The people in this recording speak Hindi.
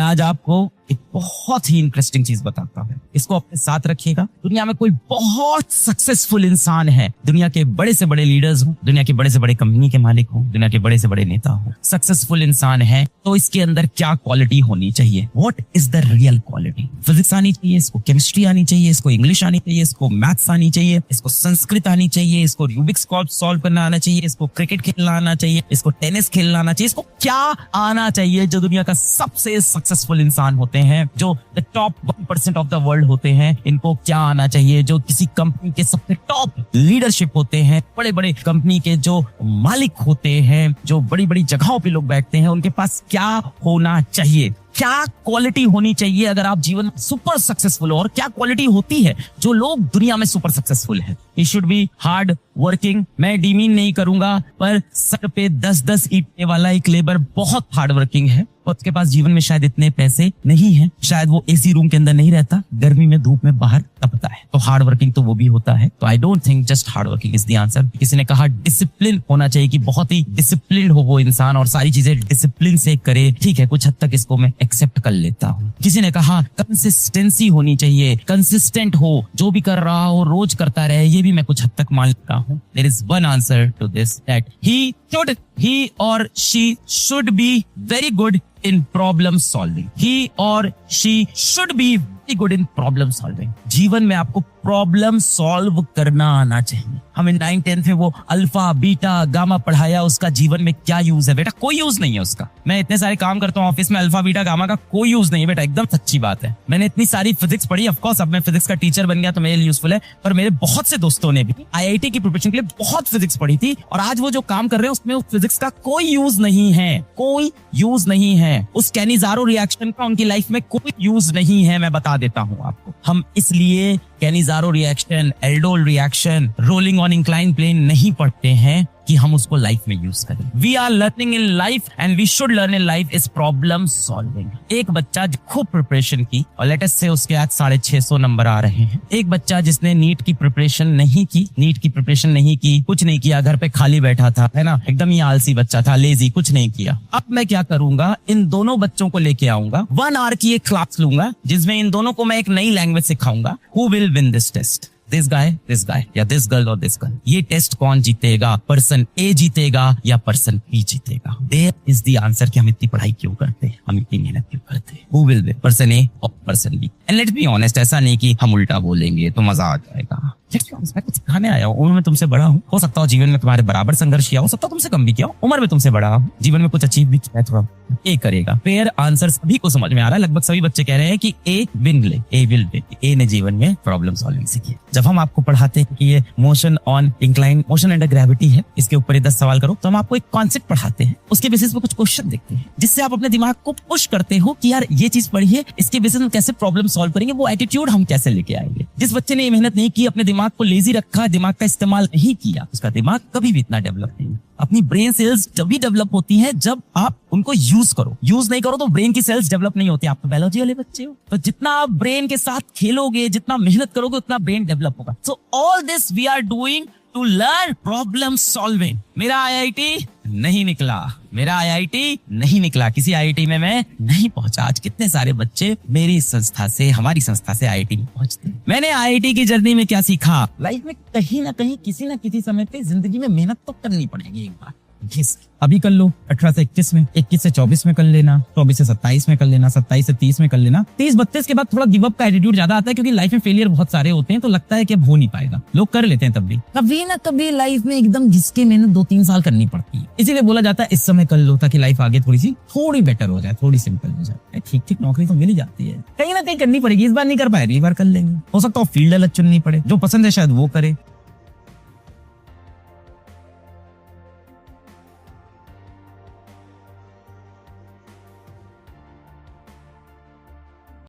आज आपको एक बहुत ही इंटरेस्टिंग चीज बताता हूँ, इसको अपने साथ रखिएगा। दुनिया में कोई बहुत सक्सेसफुल इंसान है, दुनिया के बड़े से बड़े लीडर्स हो, दुनिया के बड़े से बड़े कंपनी के मालिक हो, दुनिया के बड़े से बड़े नेता हो, सक्सेसफुल इंसान है तो इसके अंदर क्या क्वालिटी होनी चाहिए? What is the real quality? Physics आनी चाहिए, इसको केमिस्ट्री आनी चाहिए, इसको इंग्लिश आनी चाहिए, इसको मैथ्स आनी चाहिए, इसको संस्कृत आनी चाहिए, इसको रूबिक्स क्यूब सॉल्व करना आना चाहिए, इसको क्रिकेट खेलना आना चाहिए, इसको टेनिस खेलना आना चाहिए, इसको क्या आना चाहिए? जो दुनिया का सबसे सक्सेसफुल इंसान होते हैं, जो the top 1% of the world होते हैं, इनको क्या आना चाहिए? जो किसी कंपनी के सबसे टॉप लीडरशिप होते हैं, बड़े बड़े कंपनी के जो मालिक होते हैं, जो बड़ी बड़ी जगहों पे लोग बैठते हैं, उनके पास क्या होना चाहिए? क्या क्वालिटी होनी चाहिए अगर आप जीवन में सुपर सक्सेसफुल हो? और क्या क्वालिटी होती है जो लोग दुनिया में सुपर सक्सेसफुल है? He should be hard working. मैं डीमीन नहीं करूंगा, पर सर पे 10-10 ईंटें वाला एक लेबर बहुत हार्ड वर्किंग है, और उसके पास जीवन में शायद इतने पैसे नहीं है, शायद वो एसी रूम के अंदर नहीं रहता, गर्मी में धूप में बाहर तपता है, तो हार्ड वर्किंग तो वो भी होता है। तो I don't think just hard working is the answer. किसी ने कहा डिसिप्लिन होना चाहिए, कि बहुत ही डिसिप्लिन हो वो इंसान और सारी चीजें डिसिप्लिन से करे। ठीक है, कुछ हद तक इसको मैं एक्सेप्ट कर लेता हूँ। किसी ने कहा कंसिस्टेंसी होनी चाहिए, कंसिस्टेंट हो, जो भी कर रहा हो रोज करता रहे, ये भी मैं कुछ हद तक मान लेता हूँ। There is one answer to this, that he or she should be very good in problem solving. He or she should be very good in problem solving. जीवन में आपको प्रॉब्लम सॉल्व करना आना चाहिए। हमें 9-10 में वो अल्फा बीटा गामा पढ़ाया, उसका जीवन में क्या यूज है? बेटा कोई यूज नहीं है उसका। मैं इतने सारे काम करता हूँ ऑफिस में, अल्फा बीटा गामा का कोई यूज नहीं है बेटा, एकदम सच्ची बात है। मैंने इतनी सारी फिजिक्स पढ़ी, ऑफ कोर्स अब मैं फिजिक्स का टीचर बन गया तो मेरे लिए यूजफुल है, पर मेरे बहुत से दोस्तों ने भी आईआईटी की प्रिपरेशन के लिए बहुत फिजिक्स पढ़ी थी, और आज वो जो काम कर रहे हैं उसमें फिजिक्स का कोई यूज नहीं है, कोई यूज नहीं है। उस कैनिजारो रिएक्शन का उनकी लाइफ में कोई यूज नहीं है, मैं बता देता हूँ आपको। हम इसलिए Cannizzaro reaction, aldol reaction, rolling on incline plane नहीं पढ़ते हैं कि हम उसको लाइफ में यूज करें। We are learning in life and we should learn in life is problem solving. एक बच्चा जो खूब प्रिपरेशन की और लेटेस्ट से उसके आज 650 नंबर आ रहे हैं, एक बच्चा जिसने नीट की प्रिपरेशन नहीं की, कुछ नहीं किया, घर पे खाली बैठा था, है ना, एकदम ही आलसी बच्चा था, लेजी, कुछ नहीं किया। अब मैं क्या करूंगा, इन दोनों बच्चों को लेके आऊंगा, 1 आवर की एक क्लास लूंगा जिसमें इन दोनों को मैं एक नई लैंग्वेज सिखाऊंगा। Who will win this test? This guy या दिस गर्ल और दिस गर्ल? ये टेस्ट कौन जीतेगा? पर्सन ए जीतेगा या पर्सन बी जीतेगा? देयर इज द आंसर कि हम इतनी पढ़ाई क्यों करते हैं, हम इतनी मेहनत क्यों करते हैं। Who will win, person A और person B? And let's be honest, ऐसा नहीं कि हम उल्टा बोलेंगे तो मजा आ जाएगा। मैं कुछ सिखाने आया हूँ, उम्र में तुमसे बड़ा हूँ, हो सकता हो जीवन में तुम्हारे बराबर संघर्ष किया हो सकता हो तुमसे कम भी किया हो, उम्र में तुमसे बड़ा हूँ, जीवन में कुछ अचीव भी किया है, थोड़ा ए करेगा। फेयर आंसर सभी को समझ में आ रहा है, लगभग सभी बच्चे कह रहे हैं कि ए विन ले, ए विल विन। ए ने जीवन में प्रॉब्लम सॉल्विंग सीखी। जब हम आपको पढ़ाते हैं कि ये motion on incline, motion under gravity है, इसके ऊपर 10 सवाल करो, तो हम आपको एक कॉन्सेप्ट पढ़ाते हैं, उसके बेसिस पे कुछ क्वेश्चन देखते हैं, जिससे आप अपने दिमाग को पुश करते हो कि यार ये चीज पढ़ी है, इसके बेसिस में कैसे प्रॉब्लम सॉल्व करेंगे, वो एटीट्यूड हम कैसे लेके आएंगे। जिस बच्चे ने ये मेहनत नहीं की, अपने दिमाग को लेजी रखा, दिमाग का इस्तेमाल नहीं किया, उसका दिमाग कभी भी इतना डेवलप नहीं। अपनी ब्रेन सेल्स तभी डेवलप होती है जब आप उनको यूज करो, यूज नहीं करो तो ब्रेन की सेल्स डेवलप नहीं होती। आप तो बायोलॉजी वाले बच्चे हो, तो जितना आप ब्रेन के साथ खेलोगे, जितना मेहनत करोगे, उतना ब्रेन डेवलप होगा। So all this we are doing to learn problem solving. मेरा आईआईटी नहीं निकला, किसी आईआईटी में मैं नहीं पहुंचा। आज कितने सारे बच्चे मेरी संस्था से, हमारी संस्था से आईआईटी में पहुंचते हैं। मैंने आईआईटी की जर्नी में क्या सीखा? लाइफ में कहीं ना कहीं, किसी ना किसी समय पे जिंदगी में मेहनत तो करनी पड़ेगी। एक बार अभी कर लो, 18 से 21 में, 21 से 24 में कर लेना, 24 से 27 में कर लेना, 27 से 30 में कर लेना। 30-32 के बाद थोड़ा गिव अप का एटीट्यूड ज्यादा आता है, क्योंकि लाइफ में फेलियर बहुत सारे होते हैं, तो लगता है कि अब हो नहीं पाएगा। लोग कर लेते हैं, तब भी कभी ना कभी लाइफ में एकदम घिसके मेहनत 2-3 साल करनी पड़ती है। इसीलिए बोला जाता है इस समय कर लो, ताकि लाइफ आगे थोड़ी बेटर हो जाए, थोड़ी सिंपल हो जाए। ठीक नौकरी तो मिल ही जाती है, कहीं ना कहीं करनी पड़ेगी। इस बार नहीं कर पाए, अगली बार कर लेंगे। हो सकता है फील्ड अलग चुननी पड़े, जो पसंद है शायद वो करे।